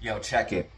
Yo, check it.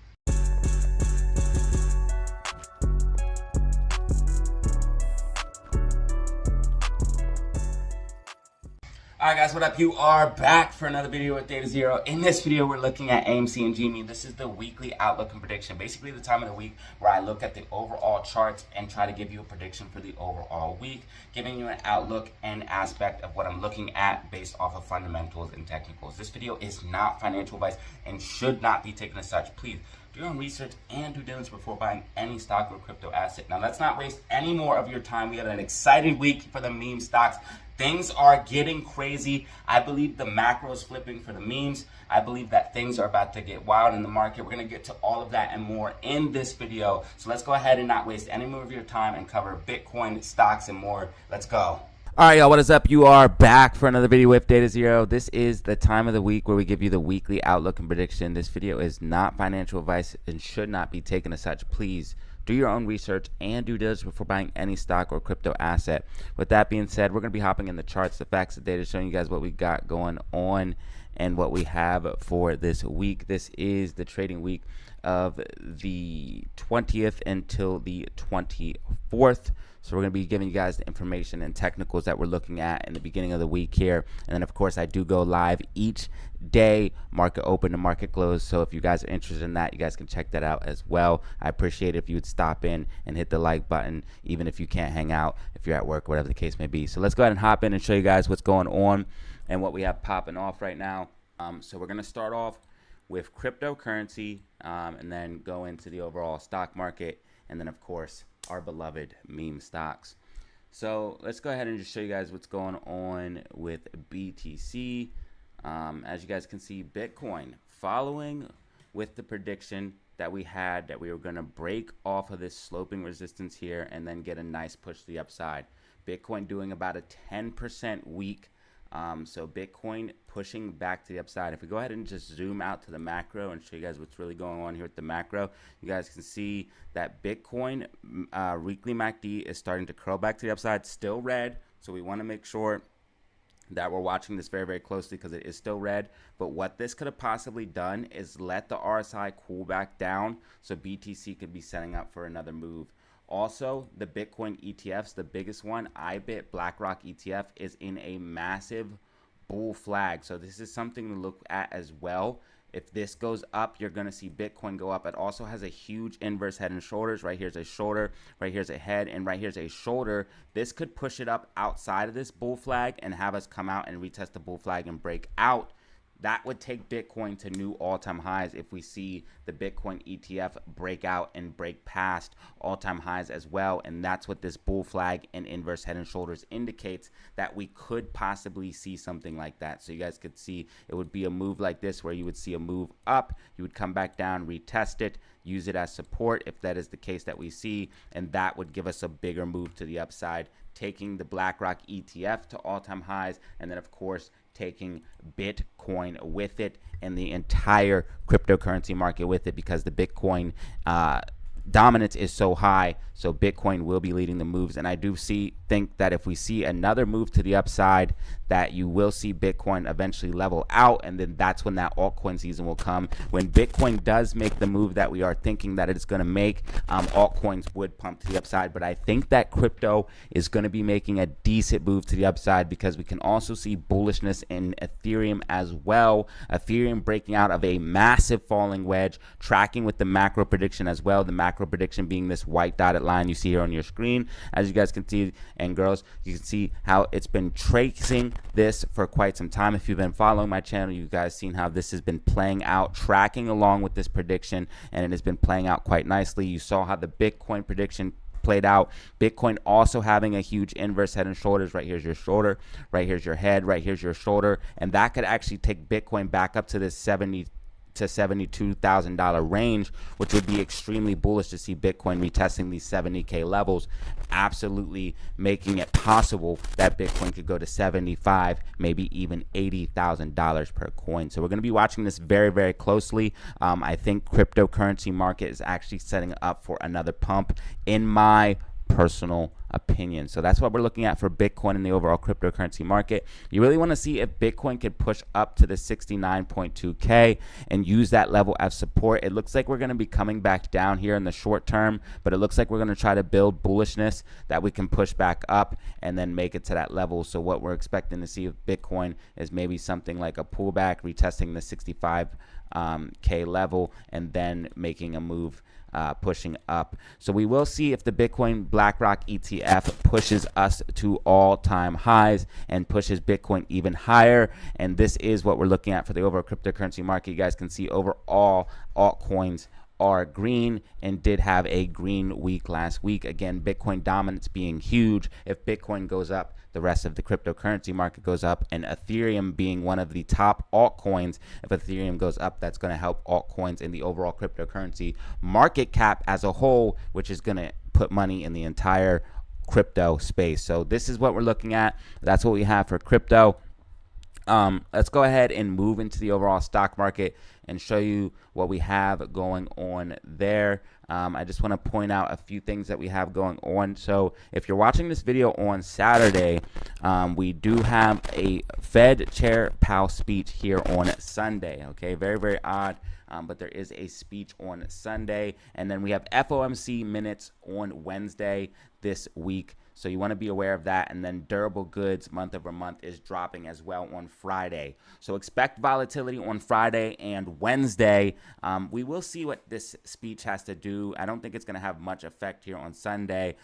Alright guys, what up? You are back for another video with Datazero. In this video, we're looking at AMC and GME. This is the weekly outlook and prediction. Basically the time of the week where I look at the overall charts and try to give you a prediction for the overall week, giving you an outlook and aspect of what I'm looking at based off of fundamentals and technicals. This video is not financial advice and should not be taken as such. Please do your own research and due diligence before buying any stock or crypto asset. Now let's not waste any more of your time. We got an exciting week for the meme stocks. Things are getting crazy. I believe the macro is flipping for the memes. I believe that things are about to get wild in the market. We're going to get to all of that and more in this video. So let's go ahead and not waste any more of your time and cover Bitcoin, stocks, and more. Let's go. All right, y'all, what is up? You are back for another video with Datazero. This is the time of the week where we give you the weekly outlook and prediction. This video is not financial advice and should not be taken as such. Please do your own research and due diligence before buying any stock or crypto asset. With that being said, we're going to be hopping in the charts, the facts, the data, showing you guys what we got going on and what we have for this week. This is the trading week of the 20th until the 24th. So we're going to be giving you guys the information and technicals that we're looking at in the beginning of the week here. And then, of course, I do go live each day, market open to market close. So if you guys are interested in that, you guys can check that out as well. I appreciate it if you would stop in and hit the like button, even if you can't hang out, if you're at work, whatever the case may be. So let's go ahead and hop in and show you guys what's going on and what we have popping off right now. So we're going to start off with cryptocurrency and then go into the overall stock market. And then, of course, our beloved meme stocks. So let's go ahead and just show you guys what's going on with BTC. As you guys can see, Bitcoin following with the prediction that we had that we were going to break off of this sloping resistance here and then get a nice push to the upside. Bitcoin doing about a 10% week. So Bitcoin pushing back to the upside. If we go ahead and just zoom out to the macro and show you guys what's really going on here with the macro, you guys can see that Bitcoin weekly MACD is starting to curl back to the upside, still red. So we want to make sure that we're watching this very, very closely because it is still red. But what this could have possibly done is let the RSI cool back down so BTC could be setting up for another move. Also, the Bitcoin ETFs, the biggest one, IBIT BlackRock ETF, is in a massive bull flag. So this is something to look at as well. If this goes up, you're going to see Bitcoin go up. It also has a huge inverse head and shoulders. Right here's a shoulder, right here's a head, and right here's a shoulder. This could push it up outside of this bull flag and have us come out and retest the bull flag and break out. That would take Bitcoin to new all-time highs if we see the Bitcoin ETF break out and break past all-time highs as well. And that's what this bull flag and inverse head and shoulders indicates, that we could possibly see something like that. So you guys could see it would be a move like this where you would see a move up, you would come back down, retest it, use it as support if that is the case that we see, and that would give us a bigger move to the upside, taking the BlackRock ETF to all-time highs, and then of course taking Bitcoin with it and the entire cryptocurrency market with it, because the Bitcoin dominance is so high, so Bitcoin will be leading the moves. And I do think that if we see another move to the upside, that you will see Bitcoin eventually level out, and then that's when that altcoin season will come. When Bitcoin does make the move that we are thinking that it's going to make, altcoins would pump to the upside. But I think that crypto is going to be making a decent move to the upside, because we can also see bullishness in Ethereum as well. Ethereum breaking out of a massive falling wedge, tracking with the macro prediction as well. The macro prediction being this white dotted line you see here on your screen. As you guys can see, and girls, you can see how it's been tracing this for quite some time. If you've been following my channel, you guys seen how this has been playing out, tracking along with this prediction, and it has been playing out quite nicely. You saw how the Bitcoin prediction played out. Bitcoin also having a huge inverse head and shoulders. Right here's your shoulder, right here's your head, right here's your shoulder, and that could actually take Bitcoin back up to this $70,000 to $72,000 range, which would be extremely bullish to see Bitcoin retesting these 70K levels, absolutely making it possible that Bitcoin could go to $75,000, maybe even $80,000 per coin. So we're going to be watching this very, very closely. I think cryptocurrency market is actually setting up for another pump, in my personal opinion. So that's what we're looking at for Bitcoin in the overall cryptocurrency market. You really want to see if Bitcoin could push up to the 69.2K and use that level as support. It looks like we're going to be coming back down here in the short term, but it looks like we're going to try to build bullishness that we can push back up and then make it to that level. So what we're expecting to see with Bitcoin is maybe something like a pullback, retesting the 65K level, and then making a move pushing up. So we will see if the Bitcoin BlackRock ETF pushes us to all-time highs and pushes Bitcoin even higher. And this is what we're looking at for the overall cryptocurrency market. You guys can see overall altcoins are green and did have a green week last week. Again, Bitcoin dominance being huge. If Bitcoin goes up, the rest of the cryptocurrency market goes up, and Ethereum being one of the top altcoins. If Ethereum goes up, that's going to help altcoins in the overall cryptocurrency market cap as a whole, which is going to put money in the entire crypto space. So this is what we're looking at. That's what we have for crypto. Let's go ahead and move into the overall stock market and show you what we have going on there. I just want to point out a few things that we have going on. So if you're watching this video on Saturday, we do have a Fed Chair Powell speech here on Sunday. Okay, very, very odd. But there is a speech on Sunday. And then we have FOMC minutes on Wednesday this week. So you want to be aware of that. And then durable goods month over month is dropping as well on Friday. So expect volatility on Friday and Wednesday. We will see what this speech has to do. I don't think it's going to have much effect here on Sunday.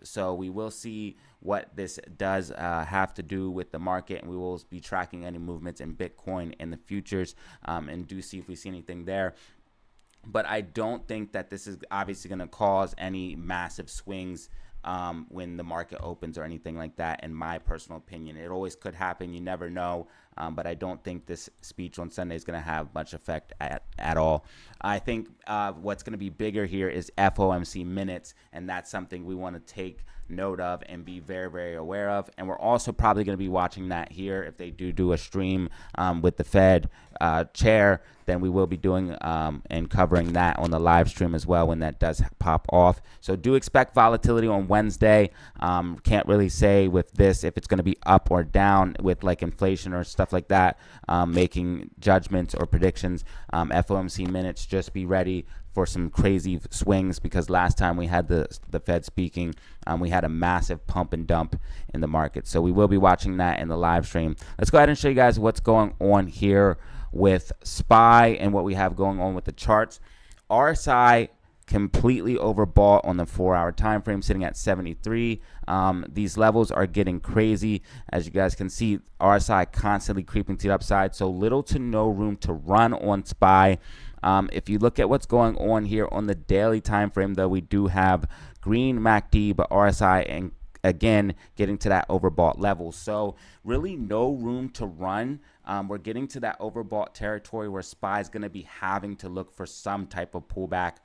So we will see what this does have to do with the market, and we will be tracking any movements in Bitcoin in the futures and do see if we see anything there. But I don't think that this is obviously going to cause any massive swings when the market opens or anything like that, in my personal opinion. It always could happen. You never know. But I don't think this speech on Sunday is going to have much effect at all. I think what's going to be bigger here is FOMC minutes, and that's something we want to take note of and be very, very aware of. And we're also probably going to be watching that here. If they do a stream with the Fed chair, then we will be doing and covering that on the live stream as well when that does pop off. So do expect volatility on Wednesday. Can't really say with this if it's going to be up or down with like inflation or stuff like that, making judgments or predictions. FOMC minutes, just be ready for some crazy swings, because last time we had the Fed speaking, we had a massive pump and dump in the market. So we will be watching that in the live stream. Let's go ahead and show you guys what's going on here with SPY and what we have going on with the charts. RSI completely overbought on the 4-hour time frame, sitting at 73. These levels are getting crazy. As you guys can see, RSI constantly creeping to the upside, so little to no room to run on SPY. If you look at what's going on here on the daily time frame, though, we do have green MACD, but RSI and again getting to that overbought level. So really no room to run. We're getting to that overbought territory where SPY is going to be having to look for some type of pullback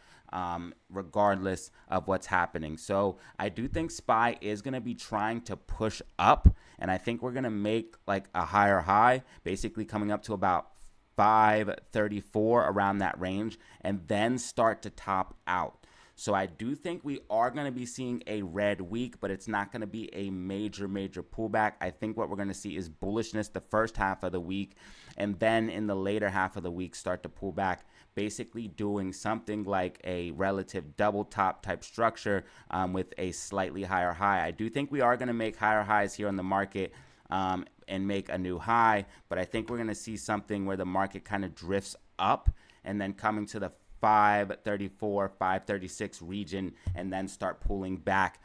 regardless of what's happening. So I do think SPY is going to be trying to push up, and I think we're going to make like a higher high, basically coming up to about 534 around that range, and then start to top out. So I do think we are going to be seeing a red week, but it's not going to be a major pullback. I think what we're going to see is bullishness the first half of the week, and then in the later half of the week start to pull back, basically doing something like a relative double top type structure with a slightly higher high. I do think we are going to make higher highs here on the market and make a new high, but I think we're going to see something where the market kind of drifts up and then coming to the 534, 536 region, and then start pulling back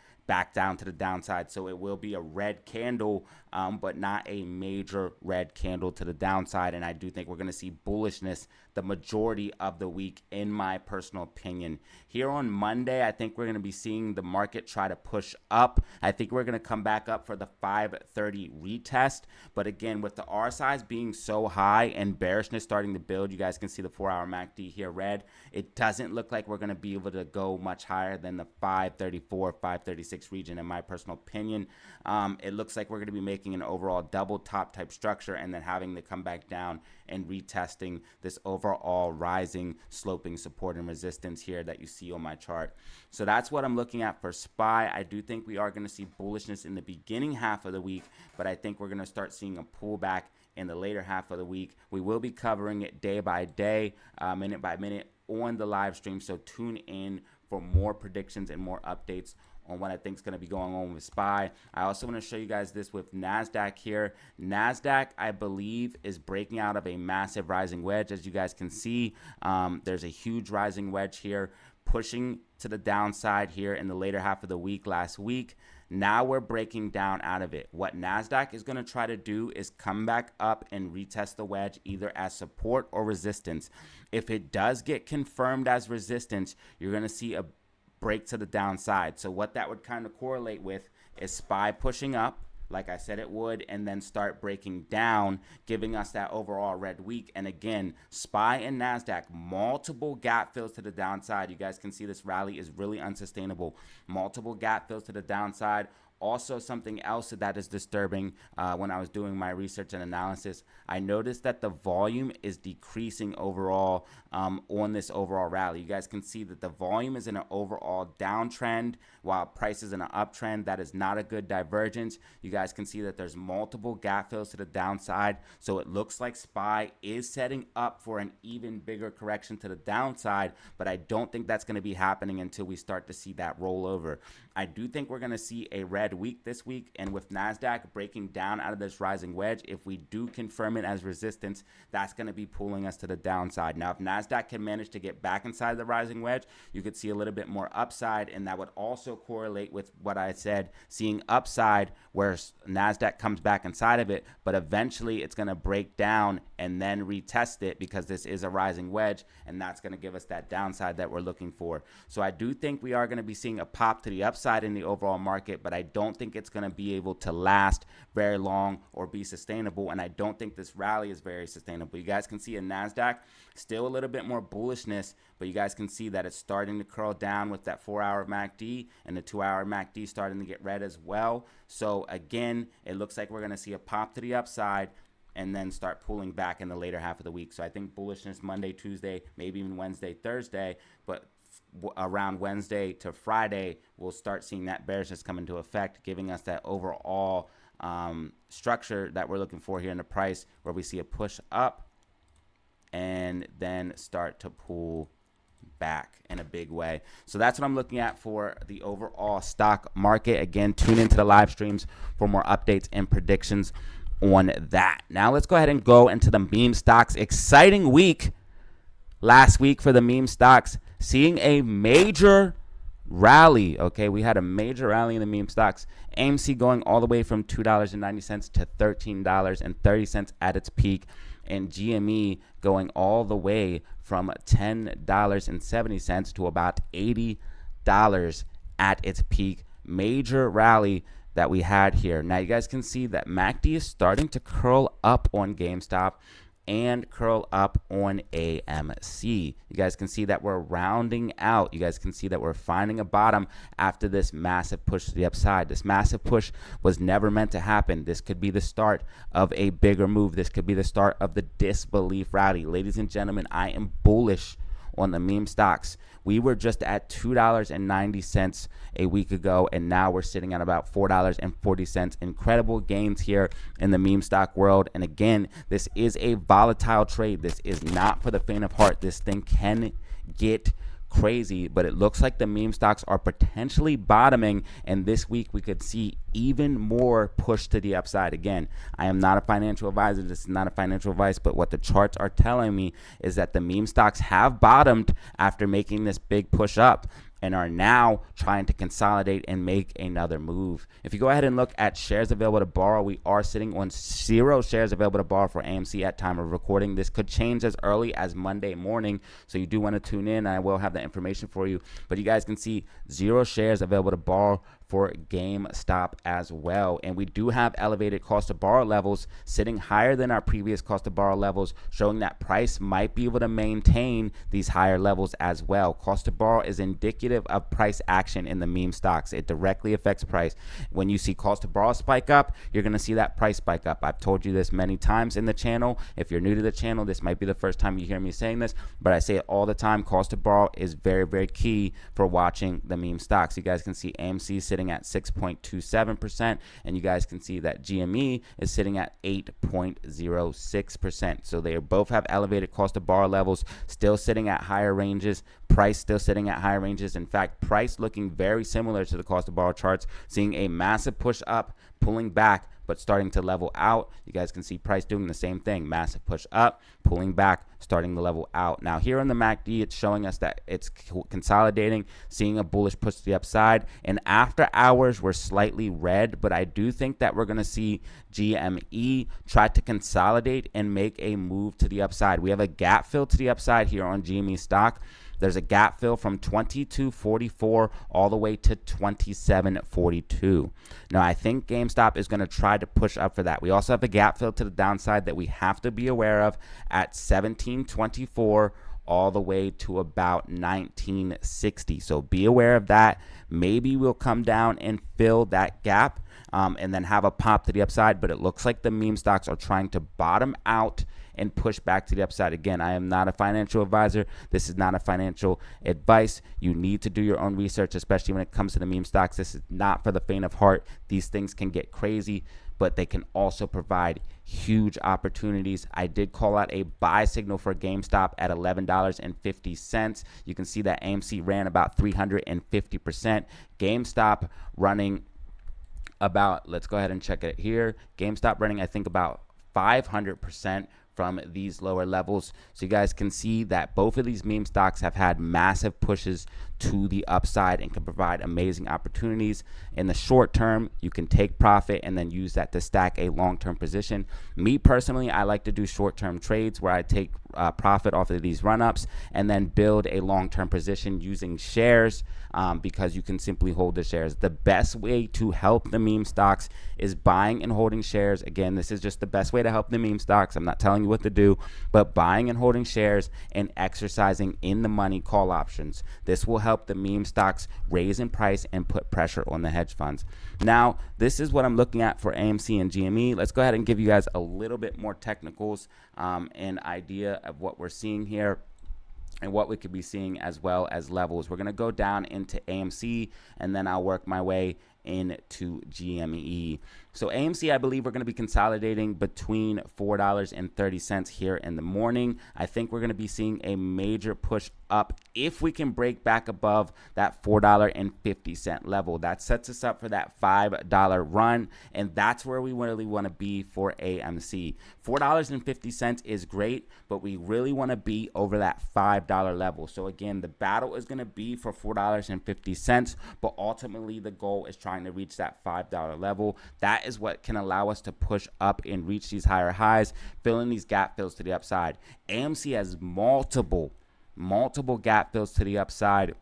down to the downside. So it will be a red candle, but not a major red candle to the downside. And I do think we're going to see bullishness the majority of the week, in my personal opinion. Here on Monday, I think we're going to be seeing the market try to push up. I think we're going to come back up for the 530 retest. But again, with the RSIs being so high and bearishness starting to build, you guys can see the 4-hour MACD here red. It doesn't look like we're going to be able to go much higher than the 534, 536 146 region, in my personal opinion. It looks like we're going to be making an overall double top type structure and then having to come back down and retesting this overall rising sloping support and resistance here that you see on my chart. So that's what I'm looking at for SPY. I do think we are going to see bullishness in the beginning half of the week, but I think we're going to start seeing a pullback in the later half of the week. We will be covering it day by day, minute by minute on the live stream, so tune in for more predictions and more updates on what I think is going to be going on with SPY. I also want to show you guys this with NASDAQ here. NASDAQ, I believe, is breaking out of a massive rising wedge. As you guys can see, there's a huge rising wedge here, pushing to the downside here in the later half of the week last week. Now we're breaking down out of it. What NASDAQ is going to try to do is come back up and retest the wedge either as support or resistance. If it does get confirmed as resistance, you're going to see a break to the downside. So what that would kind of correlate with is SPY pushing up, like I said it would, and then start breaking down, giving us that overall red week. And again, SPY and NASDAQ, multiple gap fills to the downside. You guys can see this rally is really unsustainable. Multiple gap fills to the downside. Also, something else that is disturbing when I was doing my research and analysis, I noticed that the volume is decreasing overall on this overall rally. You guys can see that the volume is in an overall downtrend while price is in an uptrend. That is not a good divergence. You guys can see that there's multiple gap fills to the downside. So it looks like SPY is setting up for an even bigger correction to the downside, but I don't think that's going to be happening until we start to see that roll over. I do think we're going to see a red week this week, and with NASDAQ breaking down out of this rising wedge, if we do confirm it as resistance, that's going to be pulling us to the downside. Now, if NASDAQ can manage to get back inside the rising wedge, you could see a little bit more upside, and that would also correlate with what I said, seeing upside where NASDAQ comes back inside of it, but eventually it's going to break down and then retest it because this is a rising wedge, and that's going to give us that downside that we're looking for. So I do think we are going to be seeing a pop to the upside in the overall market, but I don't think it's going to be able to last very long or be sustainable, and I don't think this rally is very sustainable. You guys can see in NASDAQ still a little bit more bullishness, but you guys can see that it's starting to curl down with that 4-hour MACD, and the 2-hour MACD starting to get red as well. So again, it looks like we're going to see a pop to the upside and then start pulling back in the later half of the week. So I think bullishness Monday, Tuesday, maybe even Wednesday, Thursday, but around Wednesday to Friday, we'll start seeing that bearishness come into effect, giving us that overall structure that we're looking for here in the price, where we see a push up and then start to pull back in a big way. So that's what I'm looking at for the overall stock market. Again, tune into the live streams for more updates and predictions on that. Now let's go ahead and go into the meme stocks. Exciting week last week for the meme stocks, seeing a major rally. Okay, we had a major rally in the meme stocks. AMC going all the way from $2.90 to $13.30 at its peak, and GME going all the way from $10.70 to about $80 at its peak. Major rally that we had here. Now you guys can see that MACD is starting to curl up on GameStop and curl up on AMC. You guys can see that we're rounding out. You guys can see that we're finding a bottom after this massive push to the upside. This massive push was never meant to happen. This could be the start of a bigger move. This could be the start of the disbelief rally. Ladies and gentlemen, I am bullish on the meme stocks. We were just at $2.90 a week ago, and now we're sitting at about $4.40. Incredible gains here in the meme stock world. And again, this is a volatile trade. This is not for the faint of heart. This thing can get crazy, but it looks like the meme stocks are potentially bottoming, and this week we could see even more push to the upside. Again, I am not a financial advisor. This is not a financial advice, but what the charts are telling me is that the meme stocks have bottomed after making this big push up and are now trying to consolidate and make another move. If you go ahead and look at shares available to borrow, we are sitting on 0 shares available to borrow for AMC at time of recording. This could change as early as Monday morning, so you do want to tune in. I will have that information for you, but you guys can see 0 shares available to borrow for GameStop as well. And we do have elevated cost to borrow levels sitting higher than our previous cost to borrow levels, showing that price might be able to maintain these higher levels as well. Cost to borrow is indicative of price action in the meme stocks. It directly affects price. When you see cost to borrow spike up, you're going to see that price spike up. I've told you this many times in the channel. If you're new to the channel, this might be the first time you hear me saying this, but I say it all the time. Cost to borrow is very, very key for watching the meme stocks. You guys can see AMC sitting at 6.27%, and you guys can see that GME is sitting at 8.06%. So they both have elevated cost to borrow levels, still sitting at higher ranges. Price still sitting at higher ranges. In fact, price looking very similar to the cost to borrow charts, seeing a massive push up, pulling back, but starting to level out. You guys can see price doing the same thing. Massive push up, pulling back, starting to level out. Now here on the MACD, it's showing us that it's consolidating, seeing a bullish push to the upside. And after hours, we're slightly red, but I do think that we're going to see GME try to consolidate and make a move to the upside. We have a gap fill to the upside here on GME stock. There's a gap fill from 22.44 all the way to 27.42. Now, I think GameStop is going to try to push up for that. We also have a gap fill to the downside that we have to be aware of at 17.24 all the way to about 19.60. So be aware of that. Maybe we'll come down and fill that gap and then have a pop to the upside, but it looks like the meme stocks are trying to bottom out and push back to the upside. Again, I am not a financial advisor. This is not a financial advice. You need to do your own research, especially when it comes to the meme stocks. This is not for the faint of heart. These things can get crazy, but they can also provide huge opportunities. I did call out a buy signal for GameStop at $11.50. You can see that AMC ran about 350%. GameStop running about, let's go ahead and check it here. GameStop running, I think, about 500% from these lower levels. So you guys can see that both of these meme stocks have had massive pushes to the upside and can provide amazing opportunities. In the short term, you can take profit and then use that to stack a long-term position. Me personally, I like to do short-term trades where I take profit off of these run-ups and then build a long-term position using shares because you can simply hold the shares. The best way to help the meme stocks is buying and holding shares. Again, this is just the best way to help the meme stocks. I'm not telling you what to do, but buying and holding shares and exercising in the money call options. This will help the meme stocks raise in price and put pressure on the hedge funds. Now, this is what I'm looking at for AMC and GME. Let's go ahead and give you guys a little bit more technicals and idea of what we're seeing here and what we could be seeing as well as levels. We're going to go down into AMC and then I'll work my way into GME. So AMC, I believe we're going to be consolidating between $4.30 here in the morning. I think we're going to be seeing a major push up if we can break back above that $4.50 level. That sets us up for that $5 run, and that's where we really want to be for AMC. $4.50 is great, but we really want to be over that $5 level. So again, the battle is going to be for $4.50, but ultimately the goal is trying to reach that $5 level. That is what can allow us to push up and reach these higher highs, fill in these gap fills to the upside. AMC has multiple gap fills to the upside.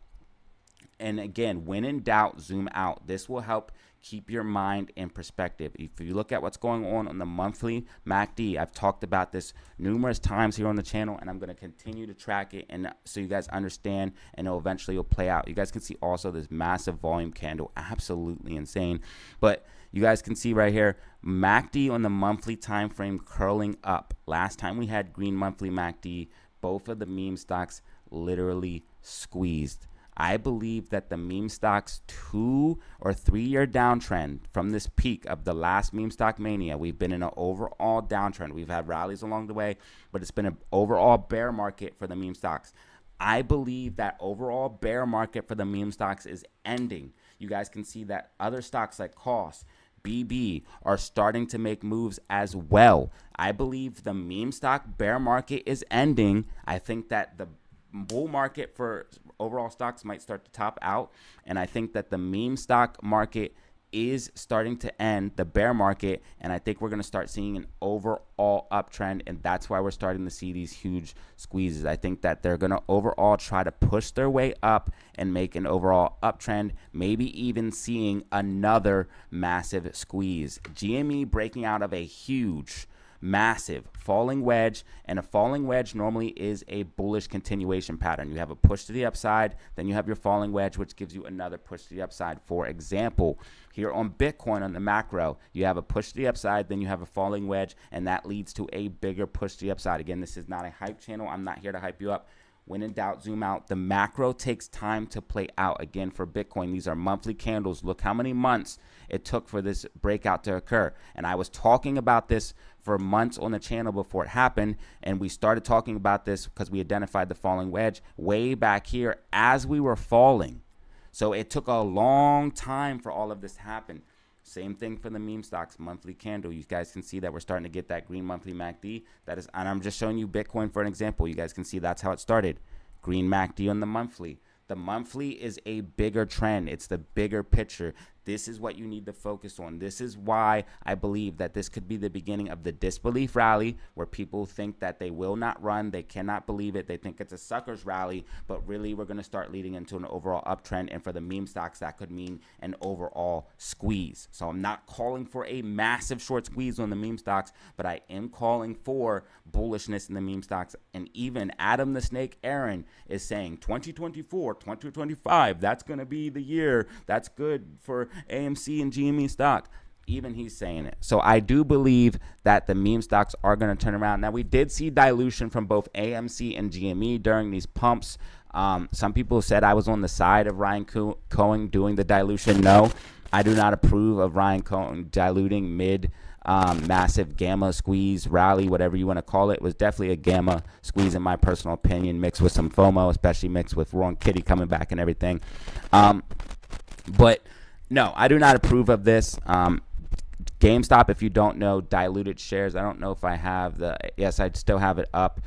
And again, when in doubt, zoom out. This will help keep your mind in perspective. If you look at what's going on the monthly MACD, I've talked about this numerous times here on the channel, and I'm going to continue to track it and so you guys understand, and it'll eventually play out. You guys can see also this massive volume candle, absolutely insane. But you guys can see right here, MACD on the monthly time frame curling up. Last time we had green monthly MACD, both of the meme stocks literally squeezed. I believe that the meme stocks 2 or 3 year downtrend from this peak of the last meme stock mania, we've been in an overall downtrend. We've had rallies along the way, but it's been an overall bear market for the meme stocks. I believe that overall bear market for the meme stocks is ending. You guys can see that other stocks like COS, BB are starting to make moves as well. I believe the meme stock bear market is ending. I think that the bull market for overall stocks might start to top out, and I think that the meme stock market is starting to end, the bear market, and I think we're going to start seeing an overall uptrend, and that's why we're starting to see these huge squeezes. I think that they're going to overall try to push their way up and make an overall uptrend, maybe even seeing another massive squeeze. GME breaking out of a huge, massive falling wedge, and a falling wedge normally is a bullish continuation pattern. You have a push to the upside, then you have your falling wedge, which gives you another push to the upside. For example, here on Bitcoin on the macro, you have a push to the upside, then you have a falling wedge, and that leads to a bigger push to the upside. Again, this is not a hype channel. I'm not here to hype you up. When in doubt, zoom out. The macro takes time to play out. Again, for Bitcoin, these are monthly candles. Look how many months it took for this breakout to occur. And I was talking about this for months on the channel before it happened. And we started talking about this because we identified the falling wedge way back here as we were falling. So it took a long time for all of this to happen. Same thing for the meme stocks, monthly candle. You guys can see that we're starting to get that green monthly MACD. That is, and I'm just showing you Bitcoin for an example. You guys can see that's how it started. Green MACD on the monthly. The monthly is a bigger trend. It's the bigger picture. This is what you need to focus on. This is why I believe that this could be the beginning of the disbelief rally, where people think that they will not run. They cannot believe it. They think it's a sucker's rally, but really we're going to start leading into an overall uptrend. And for the meme stocks, that could mean an overall squeeze. So I'm not calling for a massive short squeeze on the meme stocks, but I am calling for bullishness in the meme stocks. And even Adam the Snake Aaron is saying 2024, 2025, that's going to be the year. That's good for AMC and GME stock. Even he's saying it. So I do believe that the meme stocks are going to turn around. Now, we did see dilution from both AMC and GME during these pumps. Some people said I was on the side of Ryan Cohen doing the dilution. No, I do not approve of Ryan Cohen diluting mid massive gamma squeeze rally, whatever you want to call it. It was definitely a gamma squeeze in my personal opinion, mixed with some FOMO, especially mixed with Ron Kitty coming back and everything. But no, I do not approve of this. GameStop, if you don't know, diluted shares. I don't know if I have the, yes, I still have it up.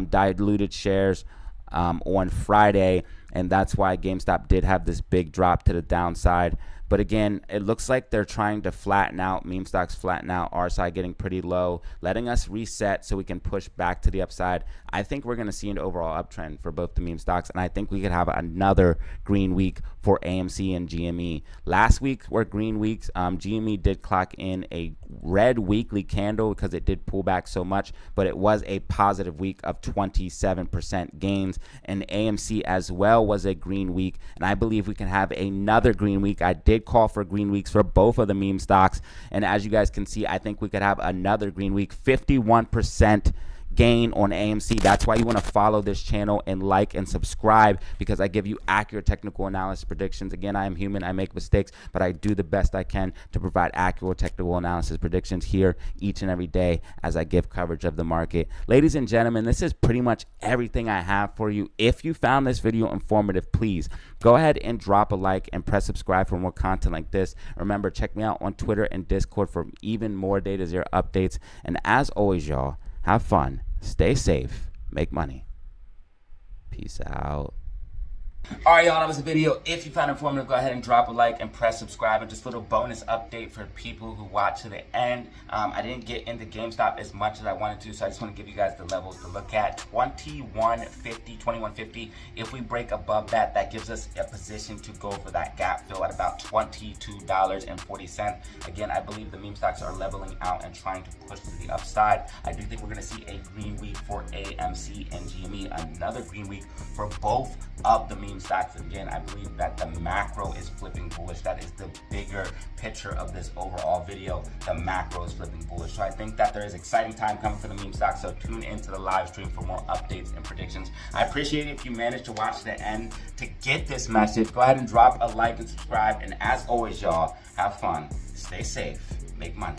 Diluted shares on Friday, and that's why GameStop did have this big drop to the downside. But again, it looks like they're trying to flatten out, meme stocks flatten out, RSI getting pretty low, letting us reset so we can push back to the upside. I think we're going to see an overall uptrend for both the meme stocks, and I think we could have another green week for AMC and GME. Last week were green weeks. GME did clock in a red weekly candle because it did pull back so much, but it was a positive week of 27% gains, and AMC as well was a green week, and I believe we can have another green week. I did call for green weeks for both of the meme stocks, and as you guys can see, I think we could have another green week. 51% gain on AMC. That's why you want to follow this channel and like and subscribe, because I give you accurate technical analysis predictions. Again, I am human, I make mistakes, but I do the best I can to provide accurate technical analysis predictions here each and every day as I give coverage of the market. Ladies and gentlemen, this is pretty much everything I have for you. If you found this video informative, please go ahead and drop a like and press subscribe for more content like this. Remember, check me out on Twitter and Discord for even more DataZero updates. And as always, y'all, have fun, stay safe, make money. Peace out. All right, y'all, that was the video. If you found it informative, go ahead and drop a like and press subscribe. And just a little bonus update for people who watch to the end. I didn't get into GameStop as much as I wanted to, so I just want to give you guys the levels to look at. 2150. If we break above that, that gives us a position to go for that gap fill at about $22.40. Again, I believe the meme stocks are leveling out and trying to push to the upside. I do think we're going to see a green week for AMC and GME, another green week for both of the meme stocks. Again, I believe that the macro is flipping bullish. That is the bigger picture of this overall video. The macro is flipping bullish. So I think that there is exciting time coming for the meme stocks. So tune into the live stream for more updates and predictions. I appreciate it if you managed to watch to the end to get this message. Go ahead and drop a like and subscribe. And as always, y'all, have fun, stay safe, make money.